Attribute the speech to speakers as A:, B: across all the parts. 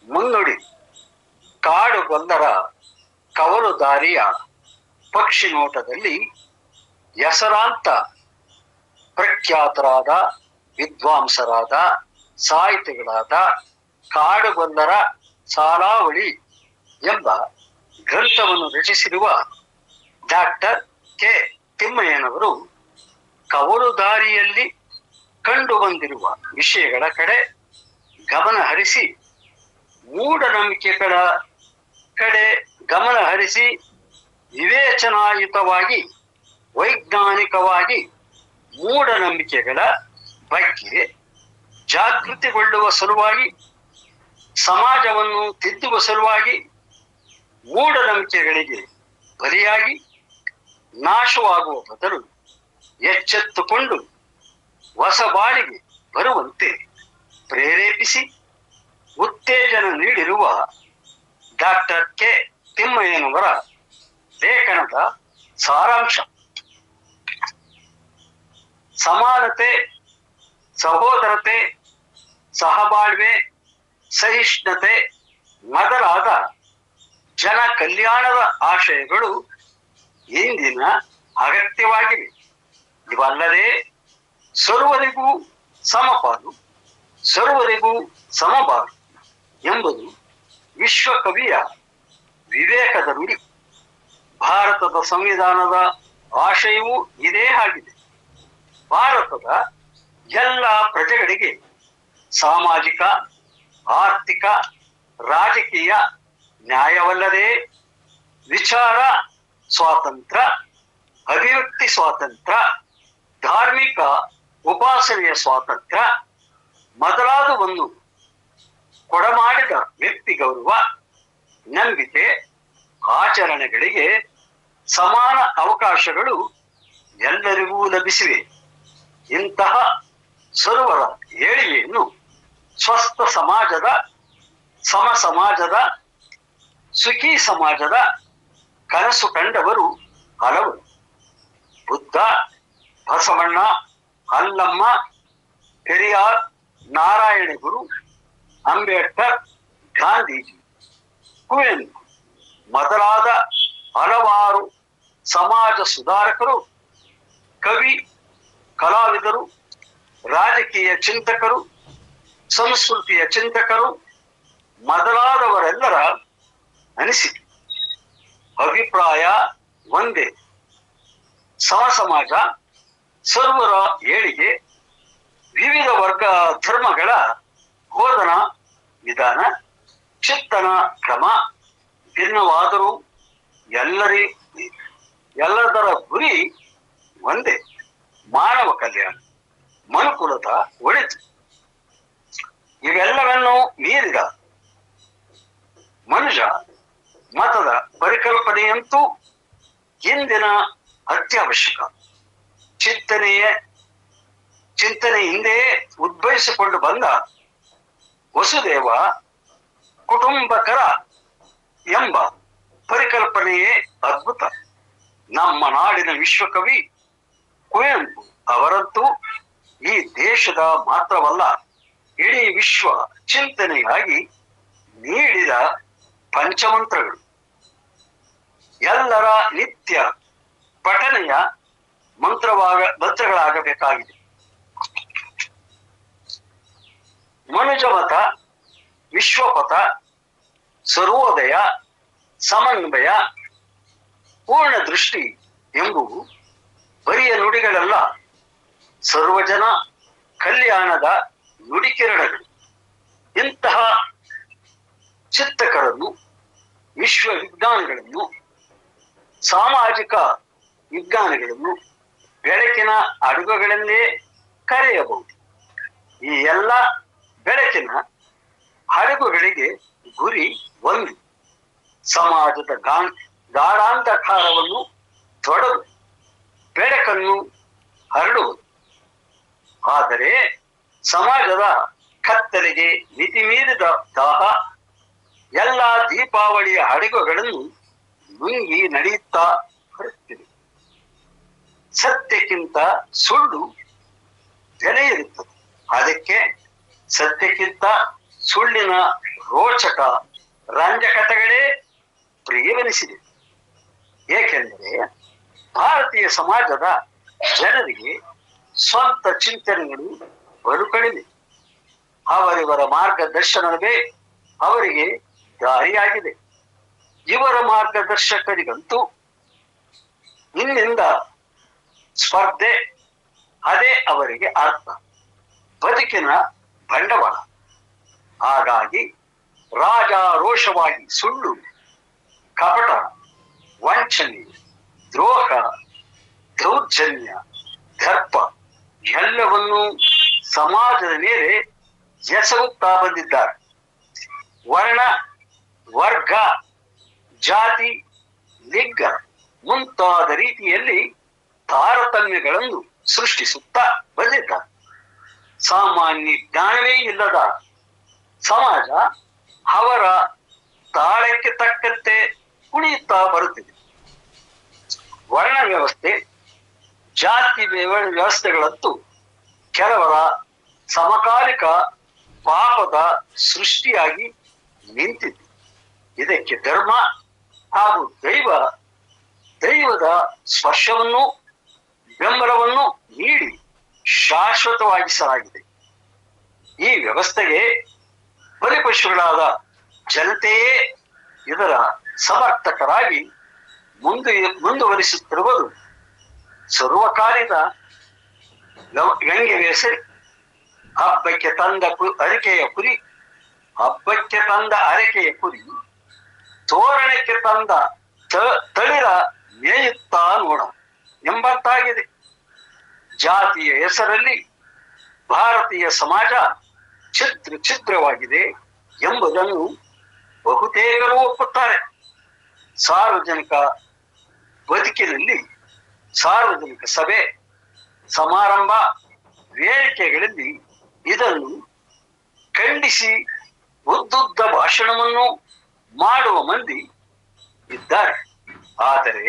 A: ಮುನ್ನುಡಿ ಕಾಡುಗೊಲ್ಲರ ಕವಲು ದಾರಿಯ ಪಕ್ಷಿ ನೋಟದಲ್ಲಿ ಹೆಸರಾಂತ ಪ್ರಖ್ಯಾತರಾದ ವಿದ್ವಾಂಸರಾದ ಸಾಹಿತಿಗಳಾದ ಕಾಡುಗೊಲ್ಲರ ಸಾಲಾವಳಿ ಎಂಬ ಗ್ರಂಥವನ್ನು ರಚಿಸಿರುವ ಡಾಕ್ಟರ್ ಕೆ ತಿಮ್ಮಯ್ಯನವರು ಕವಲು ದಾರಿಯಲ್ಲಿ ಕಂಡು ಬಂದಿರುವ ವಿಷಯಗಳ ಕಡೆ ಗಮನ ಹರಿಸಿ ಮೂಢನಂಬಿಕೆಗಳ ಕಡೆ ಗಮನ ಹರಿಸಿ ವಿವೇಚನಾಯುತವಾಗಿ ವೈಜ್ಞಾನಿಕವಾಗಿ ಮೂಢನಂಬಿಕೆಗಳ ಬಗ್ಗೆ ಜಾಗೃತಿಗೊಳ್ಳುವ ಸಲುವಾಗಿ ಸಮಾಜವನ್ನು ತಿದ್ದುವ ಸಲುವಾಗಿ ಮೂಢನಂಬಿಕೆಗಳಿಗೆ ಬಲಿಯಾಗಿ ನಾಶವಾಗುವ ಬದಲು ಎಚ್ಚೆತ್ತುಕೊಂಡು ಹೊಸ ಬಾಳಿಗೆ ಬರುವಂತೆ ಪ್ರೇರೇಪಿಸಿ ಉತ್ತೇಜನ ನೀಡಿರುವ ಡಾಕ್ಟರ್ ಕೆ ತಿಮ್ಮಯ್ಯನವರ ಲೇಖನದ ಸಾರಾಂಶ. ಸಮಾನತೆ, ಸಹೋದರತೆ, ಸಹಬಾಳ್ವೆ, ಸಹಿಷ್ಣುತೆ ಮೊದಲಾದ ಜನ ಕಲ್ಯಾಣದ ಆಶಯಗಳು ಇಂದಿನ ಅಗತ್ಯವಾಗಿವೆ. ಇವಲ್ಲದೆ ಸರ್ವರಿಗೂ ಸಮಪಾಲು, ಸರ್ವರಿಗೂ ಸಮಬಾಳು ಎಂಬುದು ವಿಶ್ವಕವಿಯ ವಿವೇಕದ ನುಡಿ. ಭಾರತದ ಸಂವಿಧಾನದ ಆಶಯವೂ ಇದೇ ಆಗಿದೆ. ಭಾರತದ ಎಲ್ಲ ಪ್ರಜೆಗಳಿಗೆ ಸಾಮಾಜಿಕ, ಆರ್ಥಿಕ, ರಾಜಕೀಯ ನ್ಯಾಯವಲ್ಲದೆ ವಿಚಾರ ಸ್ವಾತಂತ್ರ್ಯ, ಅಭಿವ್ಯಕ್ತಿ ಸ್ವಾತಂತ್ರ್ಯ, ಧಾರ್ಮಿಕ ಉಪಾಸನೆಯ ಸ್ವಾತಂತ್ರ್ಯ ಮೊದಲಾದವನ್ನು ಕೊಡಮಾಡಿದ ವ್ಯಕ್ತಿ ಗೌರವ, ನಂಬಿಕೆ, ಆಚರಣೆಗಳಿಗೆ ಸಮಾನ ಅವಕಾಶಗಳು ಎಲ್ಲರಿಗೂ ಲಭಿಸಿವೆ. ಇಂತಹ ಸರ್ವರ ಏಳಿಗೆಯನ್ನು ಸ್ವಸ್ಥ ಸಮಾಜದ, ಸಮ ಸಮಾಜದ, ಸುಖಿ ಸಮಾಜದ ಕನಸು ಕಂಡವರು ಹಲವರು. ಬುದ್ಧ, ಬಸವಣ್ಣ, ಅಲ್ಲಮ್ಮ, ಪೆರಿಯಾರ್, ನಾರಾಯಣ ಗುರು, ಅಂಬೇಡ್ಕರ್, ಗಾಂಧೀಜಿ, ಕುವೆಂಪು ಮೊದಲಾದ ಹಲವಾರು ಸಮಾಜ ಸುಧಾರಕರು, ಕವಿ, ಕಲಾವಿದರು, ರಾಜಕೀಯ ಚಿಂತಕರು, ಸಂಸ್ಕೃತಿಯ ಚಿಂತಕರು ಮೊದಲಾದವರೆಲ್ಲರ ಅನಿಸಿಕೆ ಅಭಿಪ್ರಾಯ ಒಂದೇ. ಸಮ ಸಮಾಜ, ಸರ್ವರ ಏಳಿಗೆ, ವಿವಿಧ ವರ್ಗ ಧರ್ಮಗಳ ಬೋಧನಾ ವಿಧಾನ, ಚಿಂತನ ಕ್ರಮ ಭಿನ್ನವಾದರೂ ಎಲ್ಲದರ ಗುರಿ ಒಂದೇ: ಮಾನವ ಕಲ್ಯಾಣ, ಮನುಕುಲದ ಒಳಿತು. ಇವೆಲ್ಲವನ್ನೂ ಮೀರಿದ ಮನುಷ್ಯ ಮತದ ಪರಿಕಲ್ಪನೆಯಂತೂ ಇಂದಿನ ಅತ್ಯವಶ್ಯಕ. ಚಿಂತನೆಯಿಂದೆಯೇ ಉದ್ಭವಿಸಿಕೊಂಡು ಬಂದ ವಸುದೇವ ಕುಟುಂಬಕರ ಎಂಬ ಪರಿಕಲ್ಪನೆಯೇ ಅದ್ಭುತ. ನಮ್ಮ ನಾಡಿನ ವಿಶ್ವಕವಿ ಕುವೆಂಪು ಅವರಂತೂ ಈ ದೇಶದ ಮಾತ್ರವಲ್ಲ, ಇಡೀ ವಿಶ್ವ ಚಿಂತನೆಯಾಗಿ ನೀಡಿದ ಪಂಚಮಂತ್ರಗಳು ಎಲ್ಲರ ನಿತ್ಯ ಪಠನೆಯ ಮಂತ್ರಗಳಾಗಬೇಕಾಗಿದೆ. ಮನುಜಮತ, ವಿಶ್ವಪಥ, ಸರ್ವೋದಯ, ಸಮನ್ವಯ, ಪೂರ್ಣ ದೃಷ್ಟಿ ಎಂಬುವು ಬರಿಯ ನುಡಿಗಳಲ್ಲ, ಸರ್ವಜನ ಕಲ್ಯಾಣದ ನುಡಿಕಿರಣಗಳು. ಇಂತಹ ಚಿಂತಕರನ್ನು, ವಿಶ್ವವಿಜ್ಞಾನಿಗಳನ್ನು, ಸಾಮಾಜಿಕ ವಿಜ್ಞಾನಿಗಳನ್ನು ಬೆಳಕಿನ ಹಡಗುಗಳೆಂದೇ ಕರೆಯಬಹುದು. ಈ ಎಲ್ಲ ಬೆಳಕಿನ ಹಡಗುಗಳಿಗೆ ಗುರಿ ಒಂದು: ಸಮಾಜದ ಗಾಢಾಂಧಕಾರವನ್ನು ತೊಡೆದು ಬೆಳಕನ್ನು ಹರಡುವುದು. ಆದರೆ ಸಮಾಜದ ಕತ್ತಲೆಗೆ ಮಿತಿಮೀರಿದ ದಾಹ ಎಲ್ಲ ದೀಪಾವಳಿಯ ಹಡಗುಗಳನ್ನು ನುಂಗಿ ನಡೆಯುತ್ತಾ ಬರುತ್ತಿದೆ. ಸತ್ಯಕ್ಕಿಂತ ಸುಳ್ಳು ಬೆಲೆ ಇರುತ್ತದೆ. ಅದಕ್ಕೆ ಸತ್ಯಕ್ಕಿಂತ ಸುಳ್ಳಿನ ರೋಚಕ ರಂಜಕತೆಗಳೇ ಪ್ರಿಯವೆನಿಸಿದೆ. ಏಕೆಂದರೆ ಭಾರತೀಯ ಸಮಾಜದ ಜನರಿಗೆ ಸ್ವಂತ ಚಿಂತನೆಗಳು ಬಲು ಕಡಿಮೆ. ಅವರಿವರ ಮಾರ್ಗದರ್ಶನವೇ ಅವರಿಗೆ ದಾರಿಯಾಗಿದೆ. ಇವರ ಮಾರ್ಗದರ್ಶಕರಿಗಂತೂ ಇನ್ನಿಂದ ಸ್ಪರ್ಧೆ, ಅದೇ ಅವರಿಗೆ ಅರ್ಥ, ಬದುಕಿನ ಬಂಡವಾಳ. ಹಾಗಾಗಿ ರಾಜಾರೋಷವಾಗಿ ಸುಳ್ಳು, ಕಪಟ, ವಂಚನೆ, ದ್ರೋಹ, ದೌರ್ಜನ್ಯ, ದರ್ಪ ಎಲ್ಲವನ್ನೂ ಸಮಾಜದ ಮೇಲೆ ಎಸಗುತ್ತಾ ಬಂದಿದ್ದಾರೆ. ವರ್ಣ, ವರ್ಗ, ಜಾತಿ, ಲಿಂಗ ಮುಂತಾದ ರೀತಿಯಲ್ಲಿ ತಾರತಮ್ಯಗಳನ್ನು ಸೃಷ್ಟಿಸುತ್ತಾ ಬಂದಿದ್ದಾರೆ. ಸಾಮಾನ್ಯ ಜ್ಞಾನವೇ ಇಲ್ಲದ ಸಮಾಜ ಅವರ ತಾಳಕ್ಕೆ ತಕ್ಕಂತೆ ಕುಣಿಯುತ್ತಾ ಬರುತ್ತಿದೆ. ವರ್ಣ ವ್ಯವಸ್ಥೆ, ಜಾತಿ ವ್ಯವಸ್ಥೆಗಳಂತೂ ಕೆಲವರ ಸಮಕಾಲಿಕ ಪಾಪದ ಸೃಷ್ಟಿಯಾಗಿ ನಿಂತಿದೆ. ಇದಕ್ಕೆ ಧರ್ಮ ಹಾಗೂ ದೈವದ ಸ್ಪರ್ಶವನ್ನು ಬೆಂಬಲವನ್ನು ನೀಡಿ ಶಾಶ್ವತವಾಗಿಸಲಾಗಿದೆ. ಈ ವ್ಯವಸ್ಥೆಗೆ ಬಲಿಪಶುಗಳಾದ ಜನತೆಯೇ ಇದರ ಸಮರ್ಥಕರಾಗಿ ಮುಂದುವರಿಸುತ್ತಿರುವುದು ಸರ್ವಕಾಲಿಕ ವ್ಯಂಗ್ಯವೇ ಸರಿ. ಹಬ್ಬಕ್ಕೆ ತಂದ ಅರಕೆಯ ಕುರಿ ತೋರಣಕ್ಕೆ ತಂದ ತಳಿರ ಮೇಯುತ್ತಾ ನೋಡ ಎಂಬಂತಾಗಿದೆ. ಜಾತಿಯ ಹೆಸರಲ್ಲಿ ಭಾರತೀಯ ಸಮಾಜ ಛಿದ್ರವಾಗಿದೆ ಎಂಬುದನ್ನು ಬಹುತೇಕರು ಒಪ್ಪುತ್ತಾರೆ. ಸಾರ್ವಜನಿಕ ಬದುಕಿನಲ್ಲಿ, ಸಾರ್ವಜನಿಕ ಸಭೆ ಸಮಾರಂಭ ವೇದಿಕೆಗಳಲ್ಲಿ ಇದನ್ನು ಖಂಡಿಸಿ ಉದ್ದುದ್ದ ಭಾಷಣವನ್ನು ಮಾಡುವ ಮಂದಿ ಇದ್ದಾರೆ. ಆದರೆ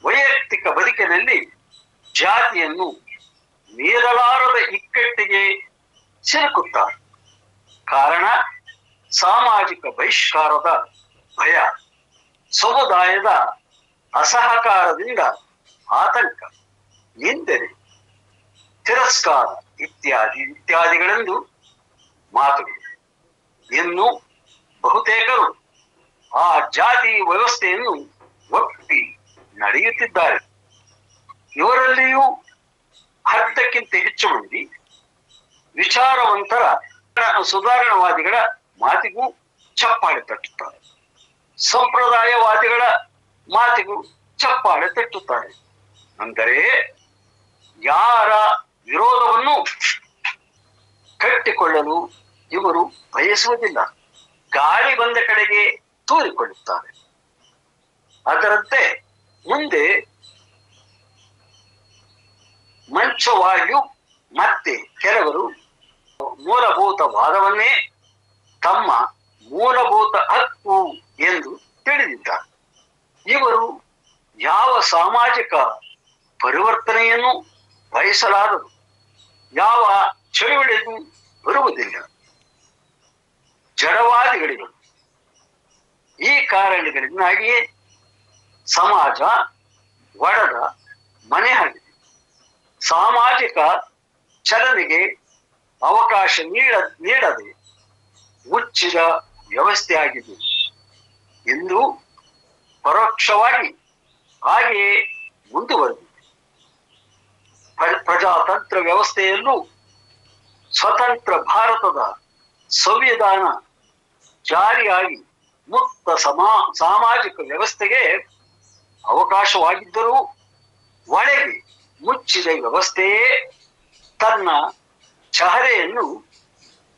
A: ವೈಯಕ್ತಿಕ ಬದುಕಿನಲ್ಲಿ ಜಾತಿಯನ್ನು ಮೀರಲಾರದ ಇಕ್ಕಟ್ಟಿಗೆ ಸಿಲುಕುತ್ತಾರೆ. ಕಾರಣ ಸಾಮಾಜಿಕ ಬಹಿಷ್ಕಾರದ ಭಯ, ಸಮುದಾಯದ ಅಸಹಕಾರದಿಂದ ಆತಂಕ, ನಿಂದನೆ, ತಿರಸ್ಕಾರ ಇತ್ಯಾದಿಗಳೆಂದು ಮಾತುಗಳು. ಇನ್ನು ಬಹುತೇಕರು ಆ ಜಾತಿ ವ್ಯವಸ್ಥೆಯನ್ನು ಒಪ್ಪಿ ನಡೆಯುತ್ತಿದ್ದಾರೆ. ಇವರಲ್ಲಿಯೂ ಅರ್ಧಕ್ಕಿಂತ ಹೆಚ್ಚು ಮಂದಿ ವಿಚಾರವಂತರ ಸುಧಾರಣವಾದಿಗಳ ಮಾತಿಗೂ ಚಪ್ಪಾಳೆ ತಟ್ಟುತ್ತಾರೆ. ಸಂಪ್ರದಾಯವಾದಿಗಳ ಮಾತಿಗೂ ಚಪ್ಪಾಳೆ ತಟ್ಟುತ್ತಾರೆ. ಅಂದರೆ ಯಾರ ವಿರೋಧವನ್ನು ಕಟ್ಟಿಕೊಳ್ಳಲು ಇವರು ಬಯಸುವುದಿಲ್ಲ. ಗಾಳಿ ಬಂದ ಕಡೆಗೆ ತೂರಿಕೊಳ್ಳುತ್ತಾರೆ. ಅದರಂತೆ ಮುಂದೆ ಮಂಚವಾಯು ಮತ್ತೆ ಕೆಲವರು ಮೂಲಭೂತವಾದವನ್ನೇ ತಮ್ಮ ಮೂಲಭೂತ ಹಕ್ಕು ಎಂದು ತಿಳಿದಿದ್ದಾರೆ. ಇವರು ಯಾವ ಸಾಮಾಜಿಕ ಪರಿವರ್ತನೆಯನ್ನು ಬಯಸಲಾರರು, ಯಾವ ಚಳುವಳಿಗೂ ಬರುವುದಿಲ್ಲ. ಜಡವಾದಿಗಳಿಗಳು. ಈ ಕಾರಣಗಳಿಂದಾಗಿಯೇ ಸಮಾಜ ಒಡೆದ ಮನೆ ಆಗಿದೆ. ಸಾಮಾಜಿಕ ಚಲನೆಗೆ ಅವಕಾಶ ನೀಡದೆ ಮುಚ್ಚಿದ ವ್ಯವಸ್ಥೆಯಾಗಿದೆ ಎಂದು ಪರೋಕ್ಷವಾಗಿ ಹಾಗೆಯೇ ಮುಂದುವರೆದಿದೆ. ಪ್ರಜಾತಂತ್ರ ವ್ಯವಸ್ಥೆಯಲ್ಲೂ ಸ್ವತಂತ್ರ ಭಾರತದ ಸಂವಿಧಾನ ಜಾರಿಯಾಗಿ ಮುಕ್ತ ಸಾಮಾಜಿಕ ವ್ಯವಸ್ಥೆಗೆ ಅವಕಾಶವಾಗಿದ್ದರೂ ಒಳಗೆ ಮುಚ್ಚಿದ ವ್ಯವಸ್ಥೆಯೇ ತನ್ನ ಚಹರೆಯನ್ನು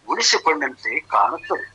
A: ಉಳಿಸಿಕೊಂಡಂತೆ ಕಾಣುತ್ತದೆ.